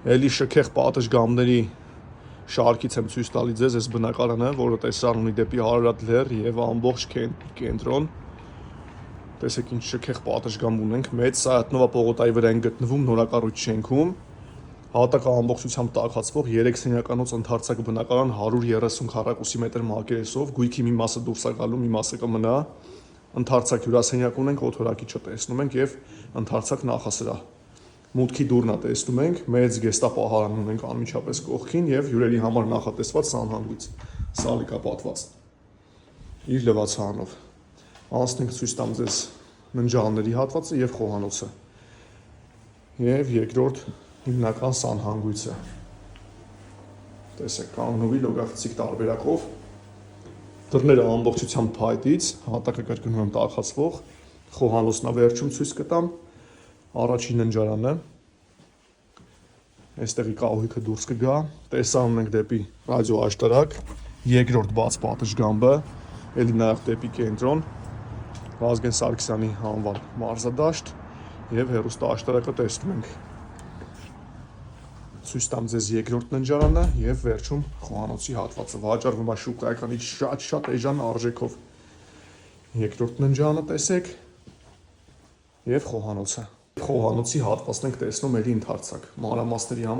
Էլի շքեղ պատշգամբների շարքից եմ ցույց տալի ձեզ այս բնակարանը, որը տեսարան ունի դեպի Արարատ լեռ եւ ամբողջ կենտրոն։ Տեսեք ինչ շքեղ պատշգամբ ունենք, մեծ Սայաթնովա պողոտայի վրա են գտնվում նորակառույց շենքում։ Հատակը ամբողջությամբ տաքացվող 3 սենյականոց ընդարձակ բնակարան 130 քառակուսի մետր մակերեսով, գույքի մի մասը դուրս է գալու, մի մասը կմնա։ Ընդարձակ հյուրասենյակ ունենք, օթորակիչը տեսնում ենք եւ ընդարձակ նախասրահ։ Մուտքի դուռն է տեսնում ենք, մեծ գեստապահարան ունենք անմիջապես կողքին եւ հյուրերի համար նախատեսված սանհանգույց, սալիկապատված իր լվացանով։ Անցնենք ցույց տամ ձեզ ննջարանների հատվածը եւ խոհանոցը։ Եվ երկրորդ հիմնական սանհանգույցը։ Տեսեք, կանգնովի լոգախցիկ տարբերակով։ Դռները ամբողջությամբ փայտից, հատակը կրկնում եմ տաքացվող, խոհանոցն է վերջում ցույց կտամ, առաջին ննջարանը, այստեղի կահույքը դուրս կգա, տեսան ունենք դեպի ռադիոաշտարակ, երկրորդ բաց պատշգամբը, էլի նաև դեպի կենտրոն, Վազգեն Սարգսյանի անվան մարզադաշտ եւ հեռուստաաշտարակը տեսնում ենք։ Ցույց տամ ձեզ երկրորդ ննջարանը եւ վերջում խոհանոցի հատվածը, վաճառվում է շուկայականից շատ էժան արժեքով։ Երկրորդ ննջարանը տեսեք եւ խոհանոցը։ Խոհանոցի հատվածն ենք տեսնում էլի ընդարձակ, մանրամասների համար